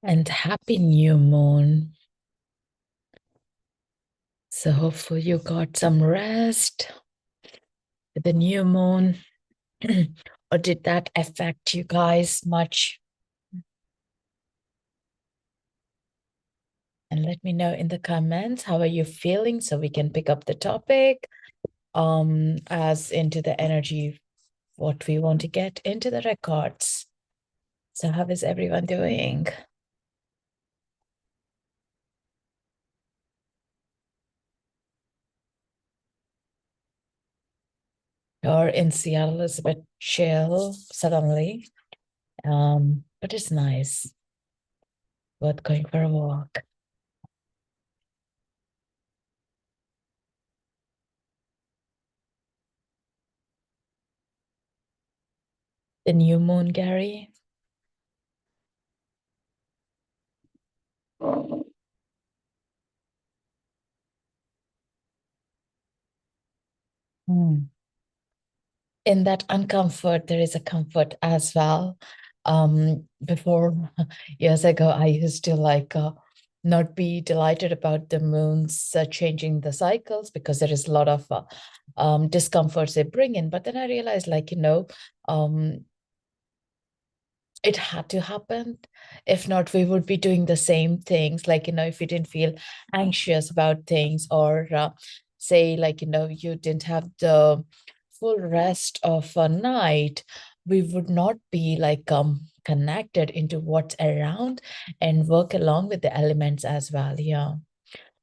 and happy new moon. So hopefully you got some rest with the new moon. Or did that affect you guys much? And let me know in the comments, how are you feeling so we can pick up the topic as into the energy, what we want to get into the records. So how is everyone doing? Or in Seattle is a bit chill suddenly. But it's nice. Worth going for a walk. The new moon, Gary. Hmm. In that uncomfort, there is a comfort as well. Before years ago, I used to not be delighted about the moons changing the cycles because there is a lot of discomforts they bring in. But then I realized, um, it had to happen. If not, we would be doing the same things. If we didn't feel anxious about things, or say, you didn't have the full rest of a night, we would not be connected into what's around and work along with the elements as well. Yeah.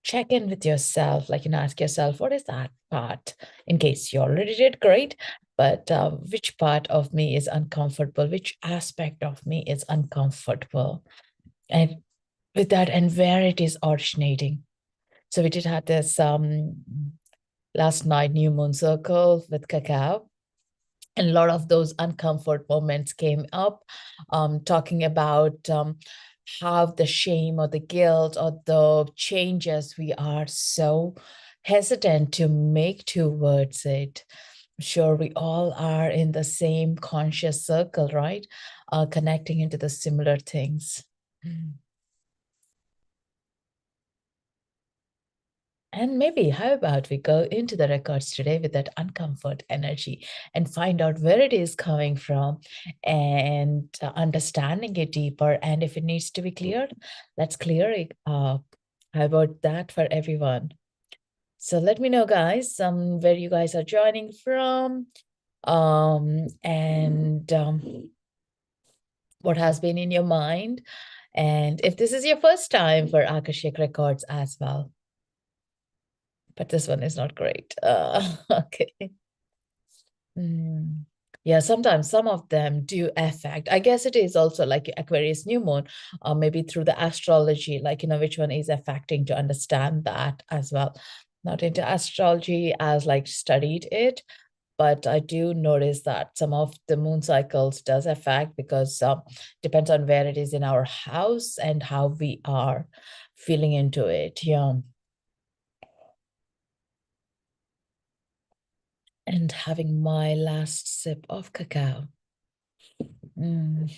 Check in with yourself, ask yourself, what is that part? In case you already did, great. But which part of me is uncomfortable? Which aspect of me is uncomfortable? And with that, and where it is originating. So we did have this last night new moon circle with cacao, and a lot of those uncomfort moments came up, talking about how the shame or the guilt or the changes we are so hesitant to make towards it. Sure, we all are in the same conscious circle, right? Connecting into the similar things. And maybe, how about we go into the records today with that uncomfort energy and find out where it is coming from, and understanding it deeper. And if it needs to be cleared, let's clear it up. How about that for everyone? So let me know, guys, where you guys are joining from, and what has been in your mind. And if this is your first time for Akashic Records as well. But this one is not great. Okay. Mm. Yeah, sometimes some of them do affect. I guess it is also like Aquarius new moon, or maybe through the astrology, which one is affecting, to understand that as well. Not into astrology as studied it, but I do notice that some of the moon cycles does affect, because depends on where it is in our house and how we are feeling into it. Yeah. And having my last sip of cacao. Mm.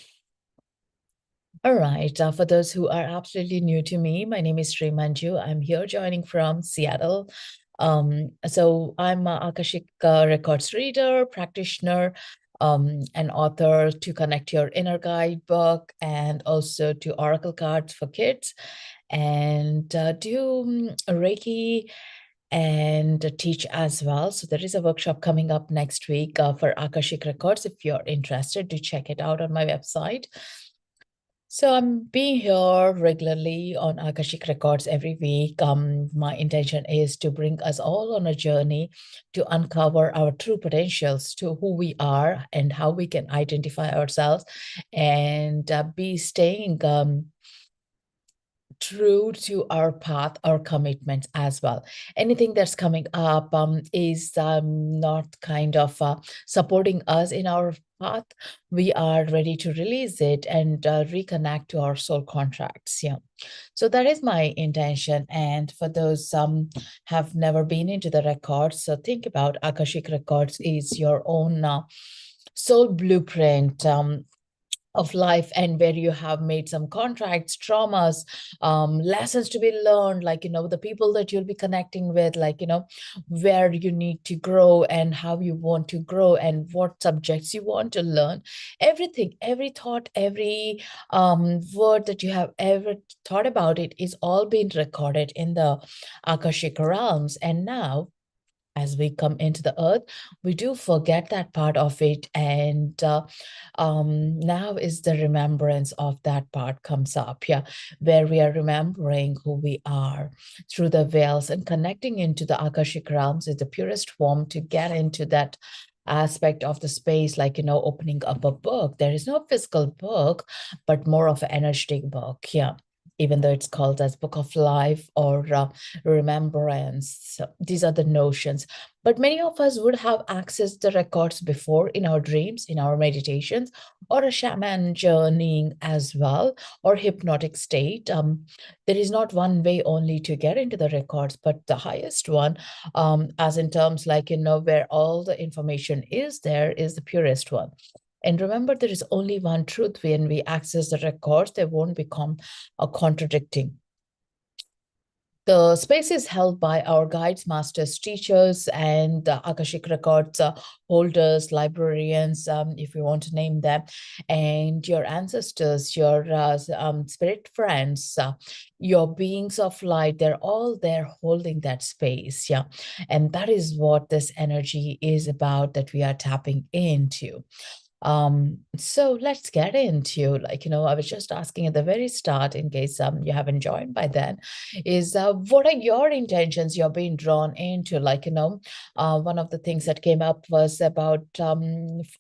All right. For those who are absolutely new to me, my name is Sri Manju. I'm here joining from Seattle. So I'm a Akashic Records reader, practitioner, an author to Connect Your Inner Guidebook, and also to Oracle cards for kids, and do Reiki and teach as well. So there is a workshop coming up next week for Akashic Records. If you're interested, to check it out on my website. So I'm being here regularly on Akashic Records every week. My intention is to bring us all on a journey to uncover our true potentials, to who we are and how we can identify ourselves, and be staying true to our path, our commitments as well. Anything that's coming up is not supporting us in our path, we are ready to release it and reconnect to our soul contracts. Yeah. So that is my intention. And for those have never been into the records, so think about Akashic Records is your own soul blueprint. of life, and where you have made some contracts, traumas, lessons to be learned, like, the people that you'll be connecting with, like, where you need to grow and how you want to grow and what subjects you want to learn. Everything, every thought, every word that you have ever thought about, it is all being recorded in the Akashic realms. And now, as we come into the earth, we do forget that part of it, and now is the remembrance of that part comes up, yeah, where we are remembering who we are through the veils and connecting into the Akashic realms is the purest form to get into that aspect of the space, like, opening up a book. There is no physical book, but more of an energetic book, yeah, even though it's called as Book of Life or remembrance. So these are the notions. But many of us would have accessed the records before in our dreams, in our meditations, or a shaman journeying as well, or hypnotic state. There is not one way only to get into the records, but the highest one, as in terms like, where all the information is there, is the purest one. And remember, there is only one truth. When we access the records, they won't become a contradicting. The space is held by our guides, masters, teachers, and Akashic Records holders, librarians, if you want to name them, and your ancestors, your spirit friends, your beings of light. They're all there holding that space. Yeah. And that is what this energy is about that we are tapping into. So let's get into, like, I was just asking at the very start, in case you haven't joined by then, is what are your intentions you're being drawn into? Like, one of the things that came up was about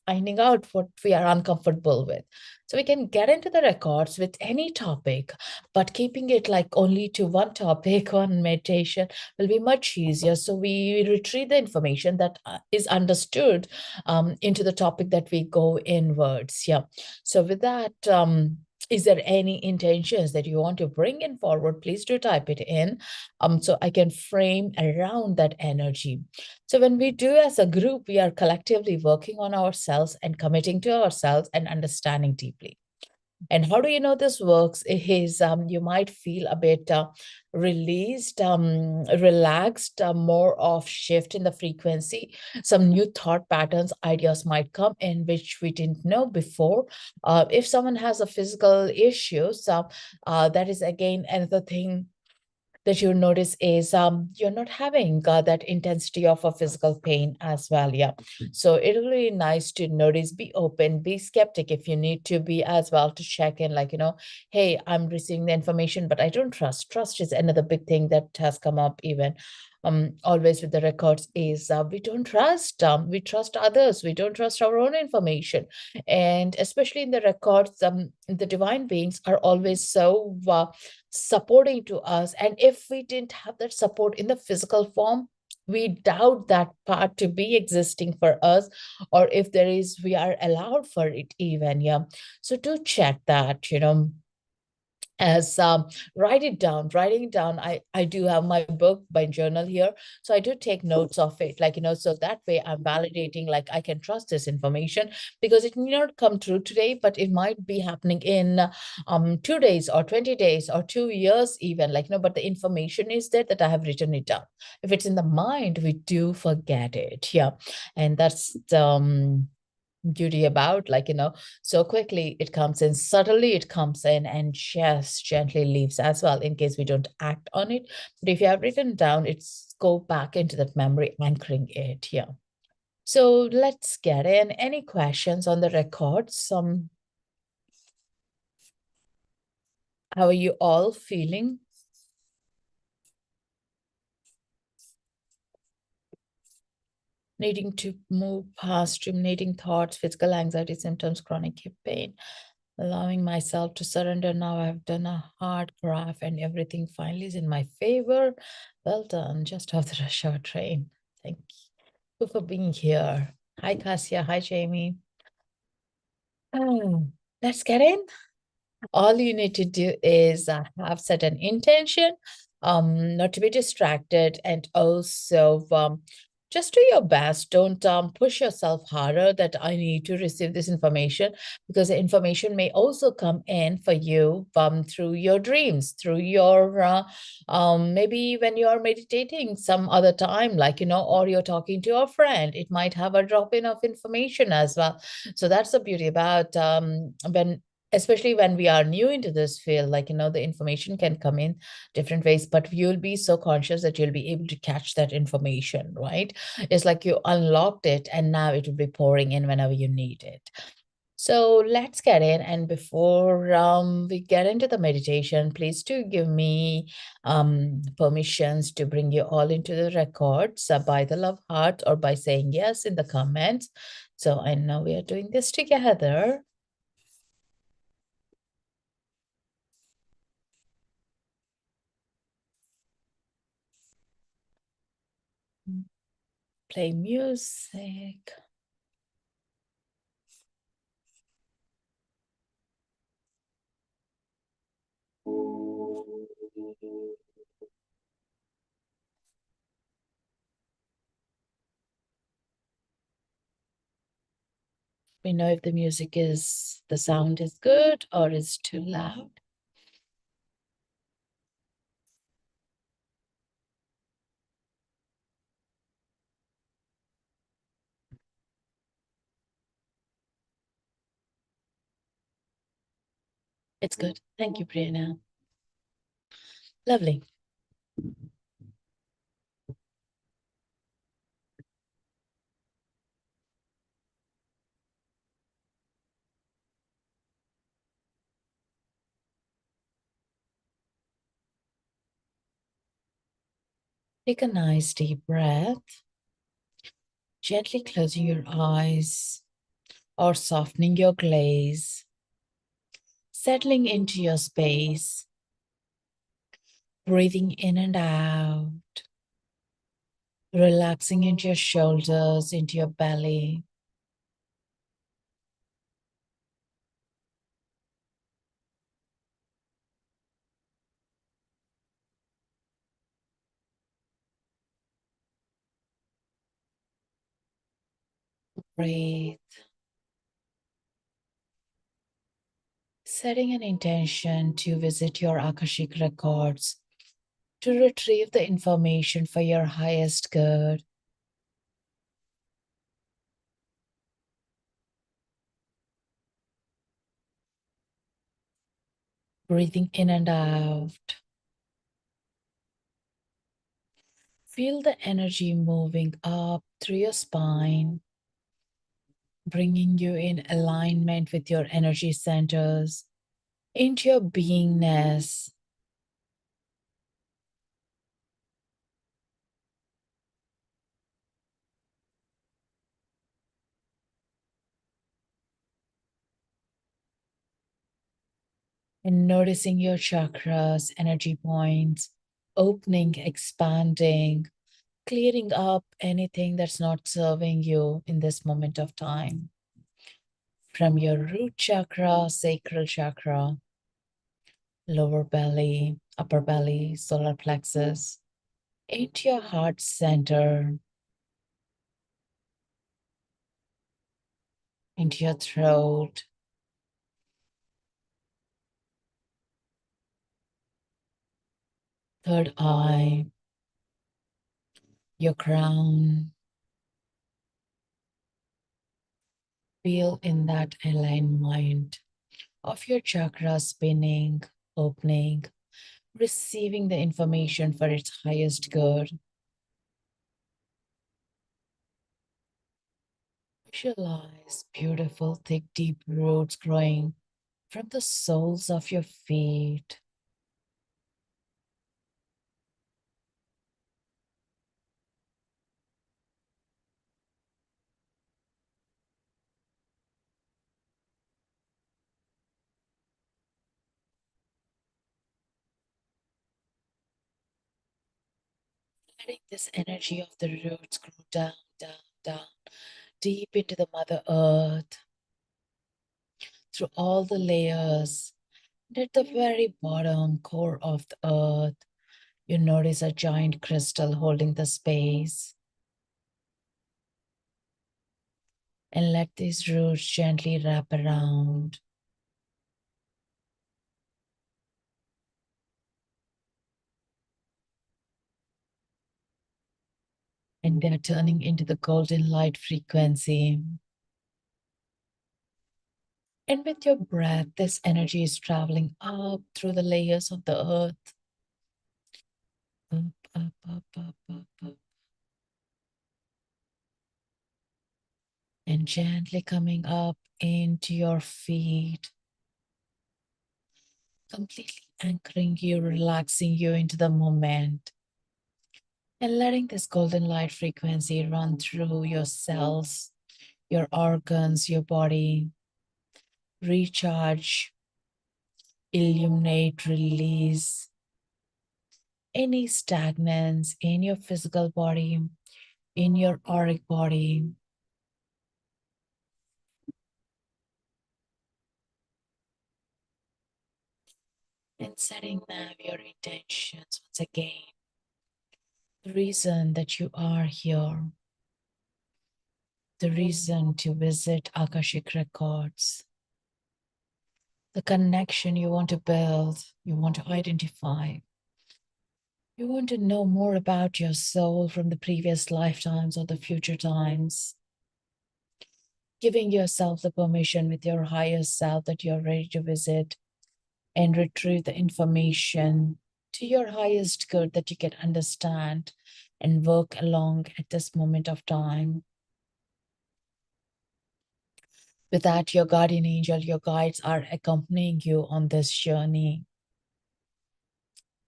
finding out what we are uncomfortable with. So we can get into the records with any topic, but keeping it like only to one topic on meditation will be much easier. So we retrieve the information that is understood into the topic that we go inwards. Yeah. So with that, is there any intentions that you want to bring in forward? Please do type it in, so I can frame around that energy. So when we do as a group, we are collectively working on ourselves and committing to ourselves and understanding deeply. And how do you know this works? Is you might feel a bit released, relaxed, more of shift in the frequency. Some new thought patterns, ideas might come in which we didn't know before. If someone has a physical issue, so that is again another thing that you notice is you're not having that intensity of a physical pain as well. Yeah. So it'll be nice to notice, be open, be skeptic if you need to be as well, to check in, like, hey, I'm receiving the information, but I don't trust. Trust is another big thing that has come up even always with the records is we don't trust. We trust others. We don't trust our own information. And especially in the records, the divine beings are always so supporting to us. And if we didn't have that support in the physical form, we doubt that part to be existing for us, or if there is, we are allowed for it even. Yeah. So do check that, as writing it down. I do have my book, my journal here, so I do take notes of it, like, so that way I'm validating, like, I can trust this information, because it may not come true today, but it might be happening in 2 days or 20 days or 2 years even, like, but the information is there that I have written it down. If it's in the mind, we do forget it. Yeah. And that's beauty about, like, so quickly it comes in, subtly it comes in, and just gently leaves as well, in case we don't act on it. But if you have written down, it's go back into that memory, anchoring it. Yeah. So let's get in. Any questions on the records? How are you all feeling? Needing to move past ruminating thoughts, physical anxiety symptoms, chronic hip pain, allowing myself to surrender. Now I've done a hard graph and everything finally is in my favor. Well done. Just off the rush hour train. Thank you for being here. Hi, Cassia. Hi, Jamie. Oh, let's get in. All you need to do is have set an intention, not to be distracted, and also just do your best. Don't push yourself harder that I need to receive this information, because the information may also come in for you through your dreams, through your maybe when you're meditating some other time, like, or you're talking to a friend, it might have a drop in of information as well. So that's the beauty about when, especially when we are new into this field, like, the information can come in different ways, but you'll be so conscious that you'll be able to catch that information, right? It's like you unlocked it and now it will be pouring in whenever you need it. So let's get in. And before we get into the meditation, please do give me permissions to bring you all into the records by the love heart or by saying yes in the comments. So I know we are doing this together. Play music. We know if the sound is good or is too loud. It's good. Thank you, Brianna. Lovely. Take a nice deep breath, gently closing your eyes or softening your gaze, settling into your space, breathing in and out, relaxing into your shoulders, into your belly. Breathe. Setting an intention to visit your Akashic Records to retrieve the information for your highest good. Breathing in and out. Feel the energy moving up through your spine, bringing you in alignment with your energy centers, into your beingness. And noticing your chakras, energy points, opening, expanding, clearing up anything that's not serving you in this moment of time. From your root chakra, sacral chakra, lower belly, upper belly, solar plexus, into your heart center, into your throat, third eye, your crown. Feel in that alignment of your chakra spinning, opening, receiving the information for its highest good. Visualize beautiful, thick, deep roots growing from the soles of your feet. Letting this energy of the roots grow down, down, down, deep into the Mother Earth, through all the layers. And at the very bottom core of the earth, you notice a giant crystal holding the space. And let these roots gently wrap around. And they're turning into the golden light frequency. And with your breath, this energy is traveling up through the layers of the earth. Up, up, up, up, up, up. And gently coming up into your feet. Completely anchoring you, relaxing you into the moment. And letting this golden light frequency run through your cells, your organs, your body. Recharge, illuminate, release any stagnance in your physical body, in your auric body. And setting now your intentions once again. The reason that you are here, the reason to visit Akashic Records, the connection you want to build, you want to identify. You want to know more about your soul from the previous lifetimes or the future times. Giving yourself the permission with your higher self that you're ready to visit and retrieve the information to your highest good that you can understand and work along at this moment of time. With that, your guardian angel, your guides are accompanying you on this journey.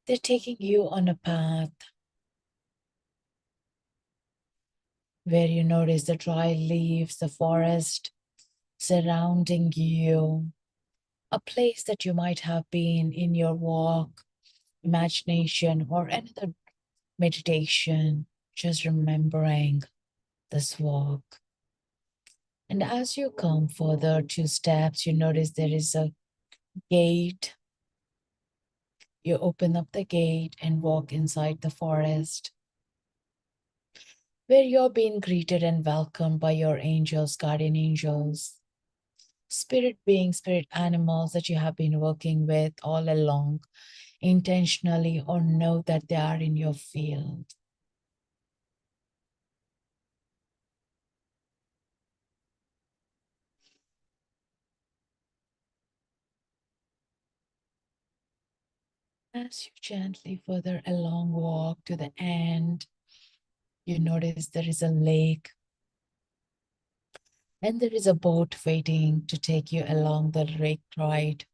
They're taking you on a path where you notice the dry leaves, the forest surrounding you, a place that you might have been in your walk, imagination, or another meditation, just remembering this walk. And as you come further 2 steps, you notice there is a gate. You open up the gate and walk inside the forest, where you're being greeted and welcomed by your angels, guardian angels, spirit beings, spirit animals that you have been working with all along, intentionally, or know that they are in your field. As you gently further along walk to the end, you notice there is a lake and there is a boat waiting to take you along the lake ride.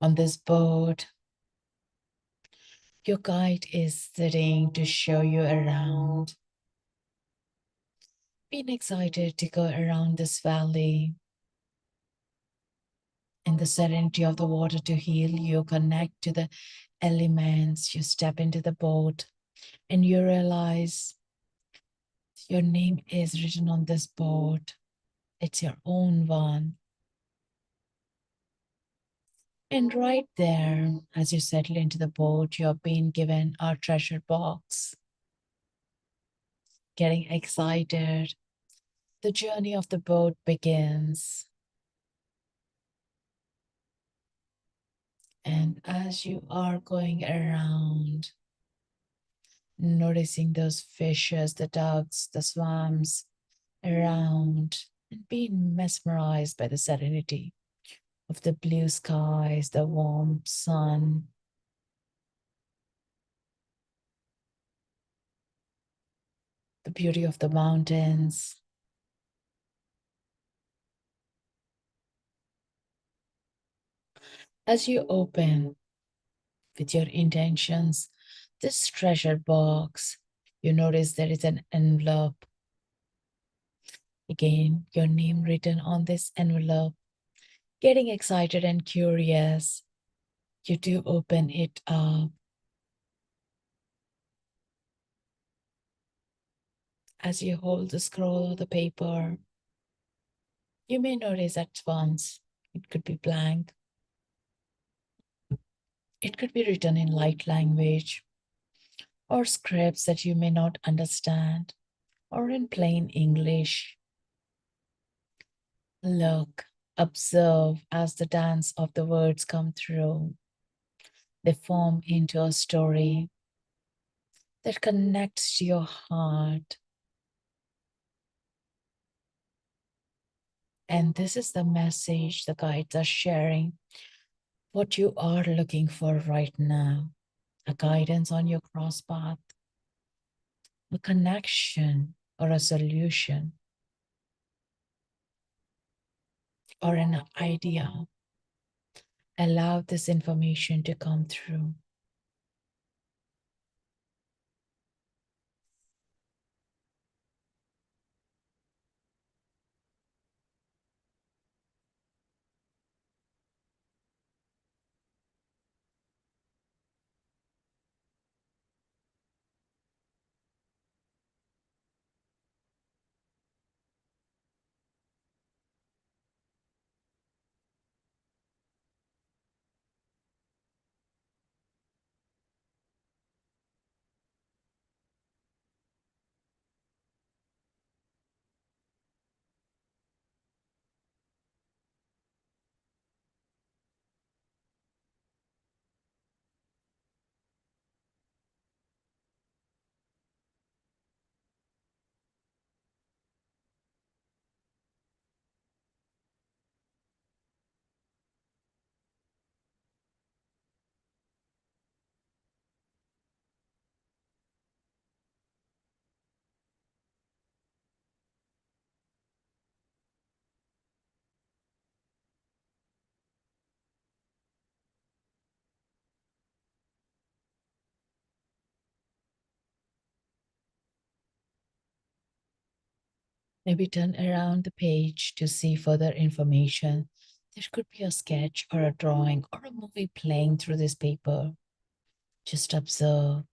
On this boat, your guide is sitting to show you around. Being excited to go around this valley in the serenity of the water to heal you, connect to the elements. You step into the boat and you realize your name is written on this boat. It's your own one. And right there, as you settle into the boat, you're being given a treasure box. Getting excited. The journey of the boat begins. And as you are going around, noticing those fishes, the ducks, the swans around, and being mesmerized by the serenity of the blue skies, the warm sun, the beauty of the mountains. As you open with your intentions this treasure box, you notice there is an envelope. Again, your name written on this envelope. Getting excited and curious, you do open it up. As you hold the scroll or the paper, you may notice at once it could be blank. It could be written in light language, or scripts that you may not understand, or in plain English. Look, observe as the dance of the words come through. They form into a story that connects to your heart. And this is the message the guides are sharing. What you are looking for right now, a guidance on your cross path, a connection or a solution, or an idea. Allow this information to come through. Maybe turn around the page to see further information. There could be a sketch or a drawing or a movie playing through this paper. Just observe.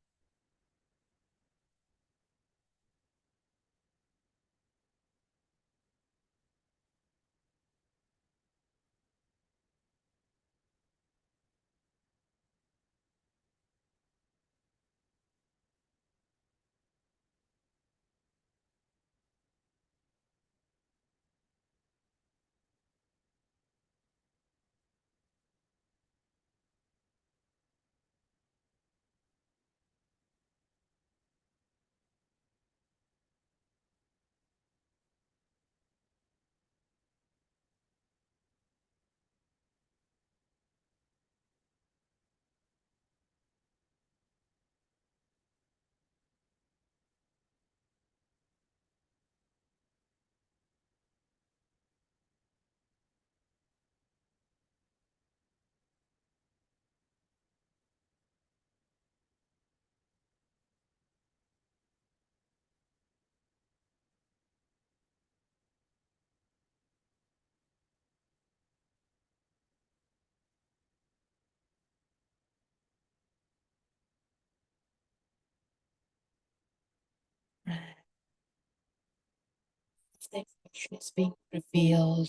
The information is being revealed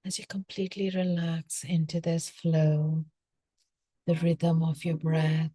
as you completely relax into this flow, the rhythm of your breath.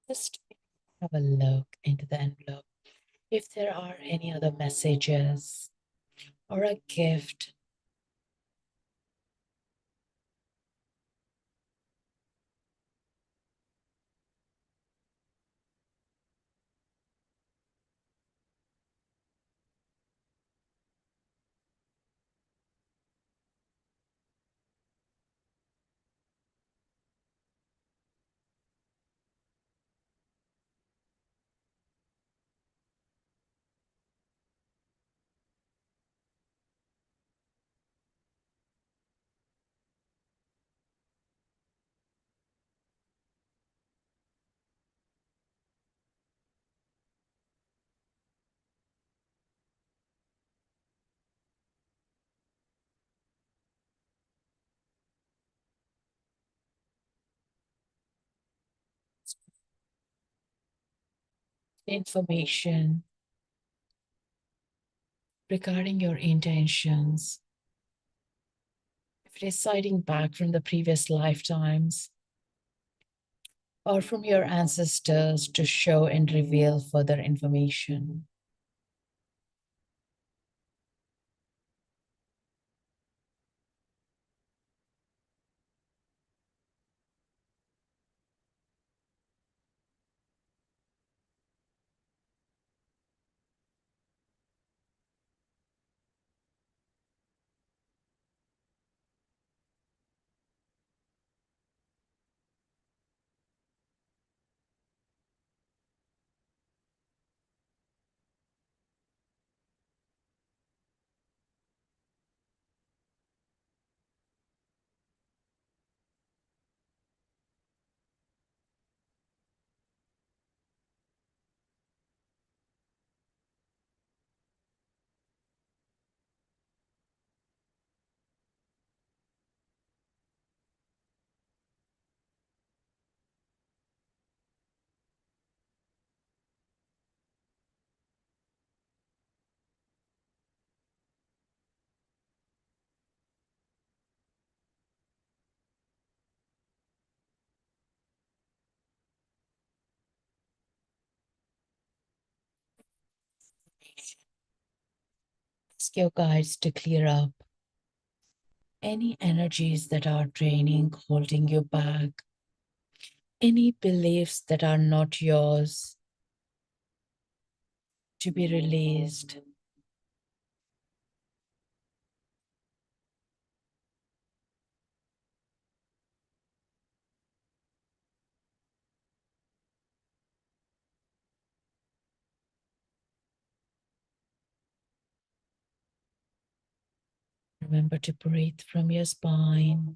Just have a look into the envelope. If there are any other messages or a gift, information regarding your intentions. If it is citing back from the previous lifetimes or from your ancestors to show and reveal further information. Ask your guides to clear up any energies that are draining, holding you back, any beliefs that are not yours to be released. Remember to breathe from your spine.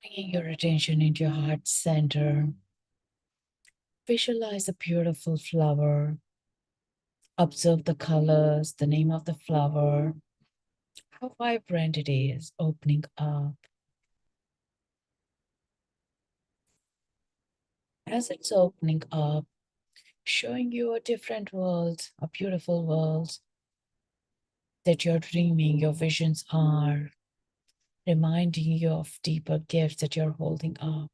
Bringing your attention into your heart center. Visualize a beautiful flower. Observe the colors, the name of the flower, how vibrant it is, opening up. As it's opening up, showing you a different world, a beautiful world that you're dreaming, your visions are, reminding you of deeper gifts that you're holding up.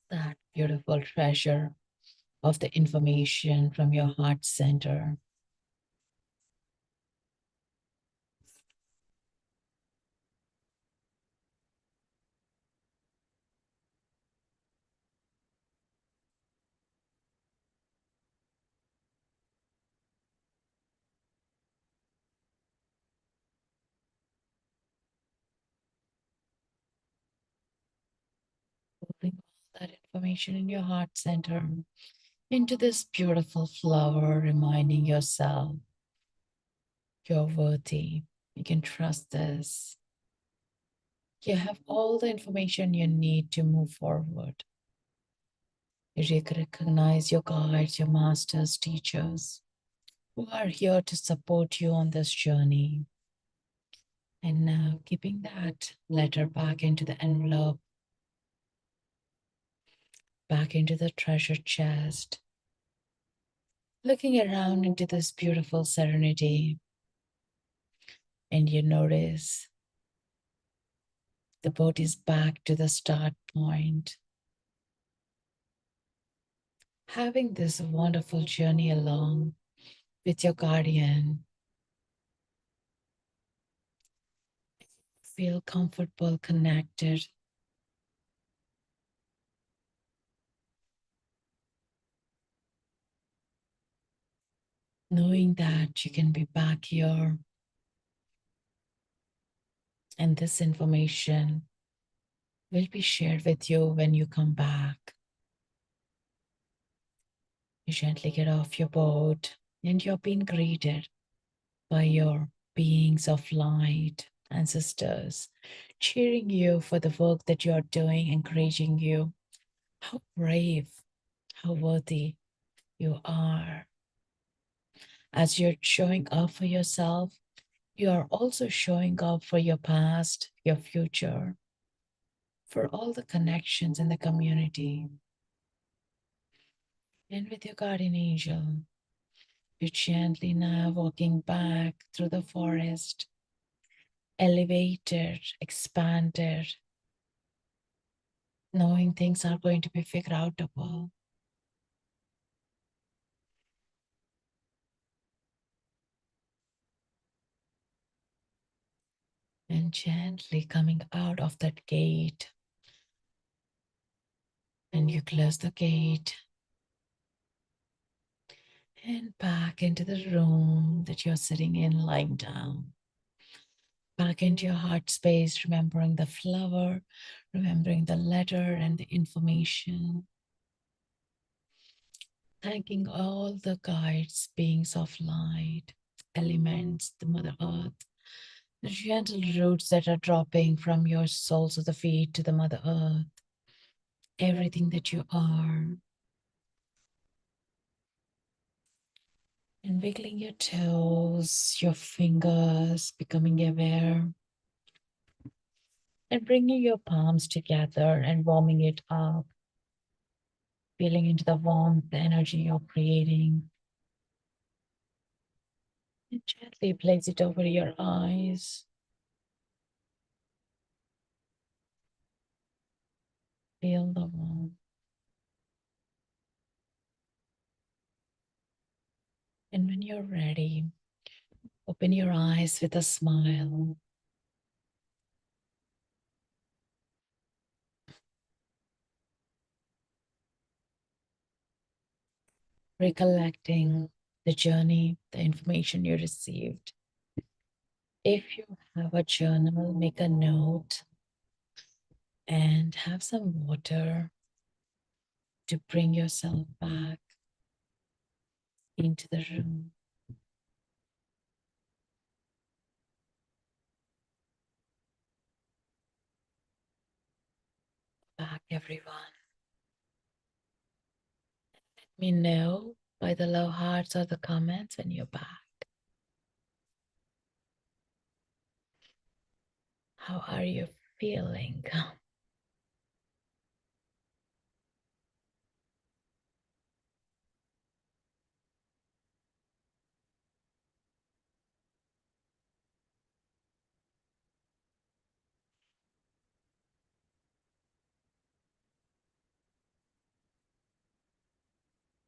That beautiful treasure of the information from your heart center. Putting all that information in your heart center into this beautiful flower, reminding yourself you're worthy. You can trust this. You have all the information you need to move forward. You recognize your guides, your masters, teachers who are here to support you on this journey. And now keeping that letter back into the envelope, back into the treasure chest. looking around into this beautiful serenity, and you notice the boat is back to the start point, having this wonderful journey along with your guardian. Feel comfortable, connected, knowing that you can be back here and this information will be shared with you when you come back. You gently get off your boat and you're being greeted by your beings of light, ancestors, cheering you for the work that you're doing, encouraging you. How brave, how worthy you are. As you're showing up for yourself, you are also showing up for your past, your future, for all the connections in the community. And with your guardian angel, you're gently now walking back through the forest, elevated, expanded, knowing things are going to be figured outable. And gently coming out of that gate, and you close the gate and back into the room that you're sitting in, lying down. Back into your heart space, remembering the flower, remembering the letter and the information. Thanking all the guides, beings of light, elements, the Mother Earth, the gentle roots that are dropping from your soles of the feet to the Mother Earth, everything that you are, and wiggling your toes, your fingers, becoming aware, and bringing your palms together and warming it up, feeling into the warmth, the energy you're creating. And gently place it over your eyes. Feel the warmth. And when you're ready, open your eyes with a smile. Recollecting the journey, the information you received. If you have a journal, make a note and have some water to bring yourself back into the room. Back, everyone. Let me know by the low hearts or the comments when you're back. How are you feeling?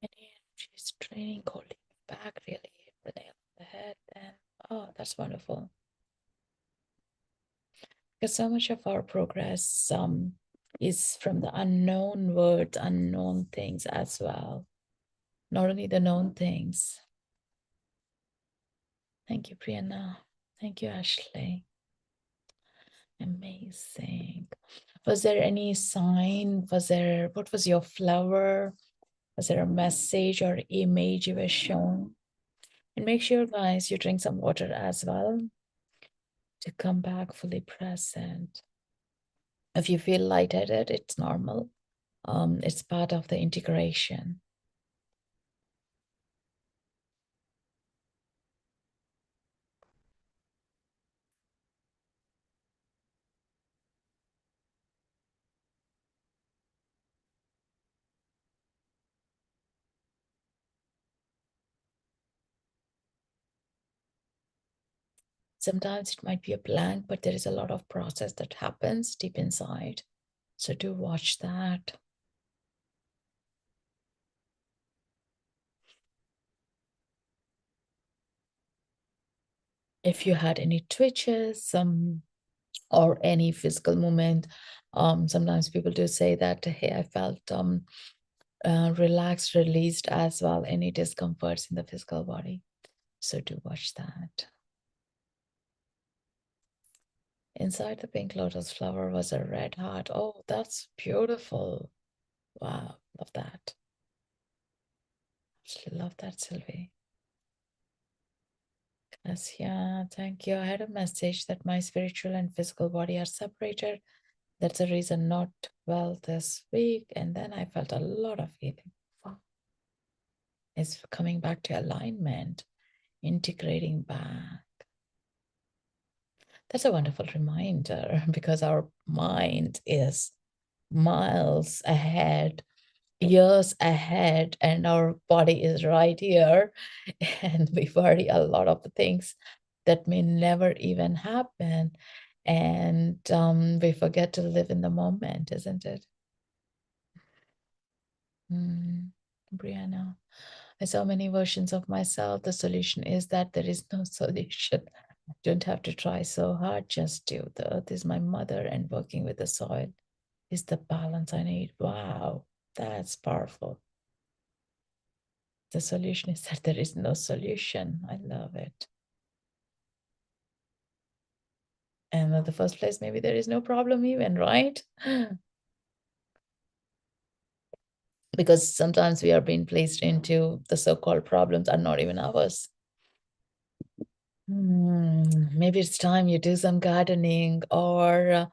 Any energy training holding you back, really hit the nail on the head. And oh, that's wonderful. Because so much of our progress is from the unknown words, unknown things as well. Not only the known things. Thank you, Brianna. Thank you, Ashley. Amazing. Was there any sign? What was your flower? Was there a message or image you were shown? And make sure, guys, you drink some water as well to come back fully present. If you feel lightheaded, it's normal. It's part of the integration. Sometimes it might be a blank, but there is a lot of process that happens deep inside. So do watch that. If you had any twitches, or any physical movement, sometimes people do say that, hey, I felt relaxed, released as well, any discomforts in the physical body. So do watch that. Inside the pink lotus flower was a red heart. Oh, that's beautiful. Wow, love that. Absolutely love that, Sylvie. Yes, yeah, thank you. I had a message that my spiritual and physical body are separated. That's the reason not well this week. And then I felt a lot of healing. Wow. It's coming back to alignment, integrating back. That's a wonderful reminder because our mind is miles ahead, years ahead, and our body is right here. And we worry a lot of the things that may never even happen. And we forget to live in the moment, isn't it? Brianna, I saw many versions of myself. The solution is that there is no solution. Don't have to try so hard, just do. The earth is my mother, and working with the soil is the balance I need. Wow, that's powerful. The solution is that there is no solution. I love it. And in the first place, maybe there is no problem even, right? Because sometimes we are being placed into the so-called problems are not even ours. Maybe it's time you do some gardening or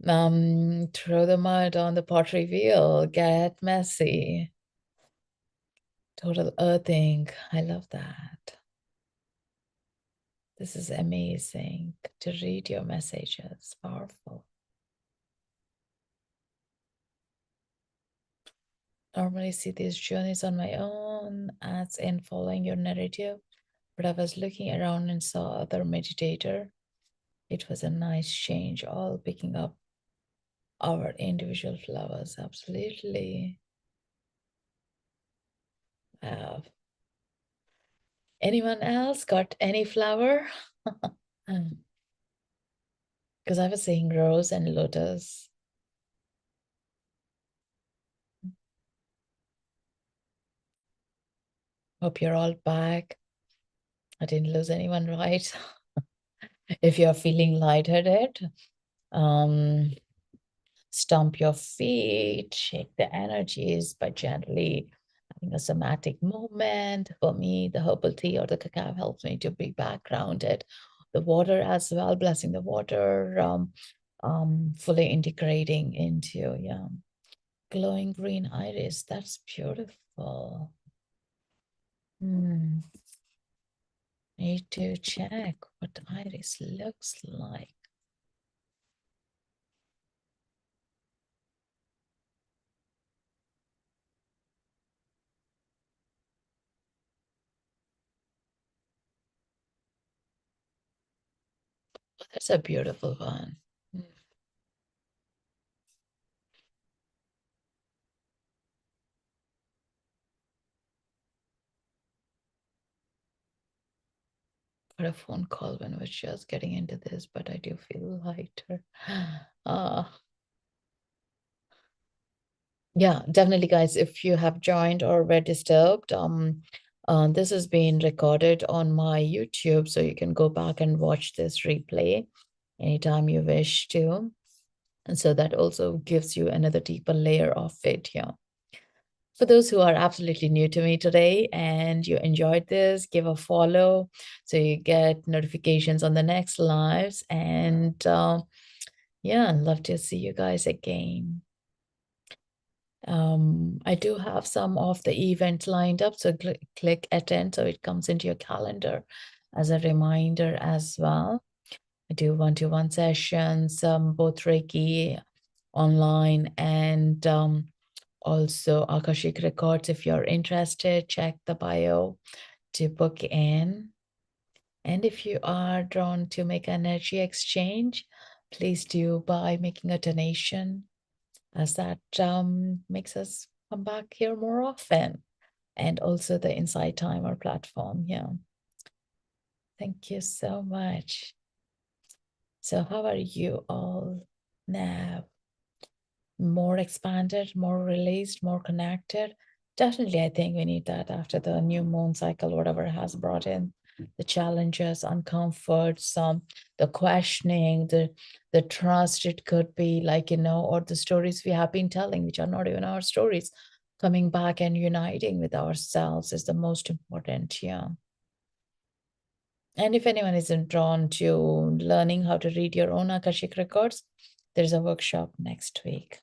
throw the mud on the pottery wheel, get messy. Total earthing. I love that. This is amazing to read your messages. Powerful. Normally see these journeys on my own, as in following your narrative, but I was looking around and saw other meditator. It was a nice change, all picking up our individual flowers. Absolutely. Wow. Anyone else got any flower? Because I was saying rose and lotus. Hope you're all back. I didn't lose anyone, right? If you're feeling lightheaded, um, stomp your feet, shake the energies by gently having a somatic movement. For me, the herbal tea or the cacao helps me to be back grounded. The water as well, blessing the water, fully integrating into, yeah. Glowing green iris, that's beautiful. Need to check what iris looks like. That's a beautiful one. Got a phone call when I was just getting into this, but I do feel lighter. Uh, yeah, definitely, guys. If you have joined or were disturbed, this has been recorded on my YouTube, so you can go back and watch this replay anytime you wish to. And so that also gives you another deeper layer of it here. For those who are absolutely new to me today and you enjoyed this, give a follow so you get notifications on the next lives. And yeah, I'd love to see you guys again. I do have some of the events lined up, so click attend so it comes into your calendar as a reminder as well. I do one-to-one sessions, both Reiki online and also Akashic Records. If you're interested, check the bio to book in. And if you are drawn to make energy exchange, please do by making a donation, as that makes us come back here more often. And also the Inside Timer platform. Yeah. Thank you so much. So, how are you all now? More expanded, more released, more connected? Definitely, I think we need that after the new moon cycle, whatever has brought in the challenges, uncomfort, some the questioning, the trust. It could be like, or the stories we have been telling, which are not even our stories. Coming back and uniting with ourselves is the most important. Yeah. And if anyone isn't drawn to learning how to read your own Akashic records, there's a workshop next week.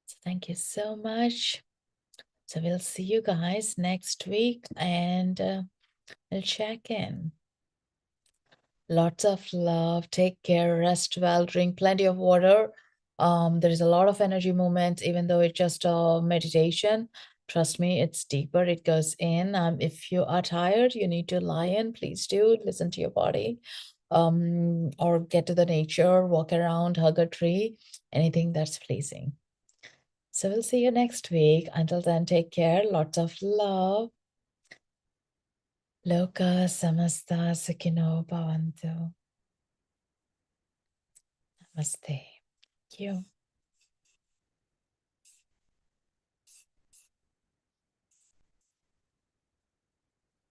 So thank you so much. So we'll see you guys next week, and we'll check in. Lots of love. Take care. Rest well. Drink plenty of water. There is a lot of energy movement, even though it's just a meditation. Trust me, it's deeper. It goes in. If you are tired, you need to lie in. Please do listen to your body. Or get to the nature, walk around, hug a tree, anything that's pleasing. So we'll see you next week. Until then, take care. Lots of love. Loka samasta sukhino bhavantu. Namaste. Thank you.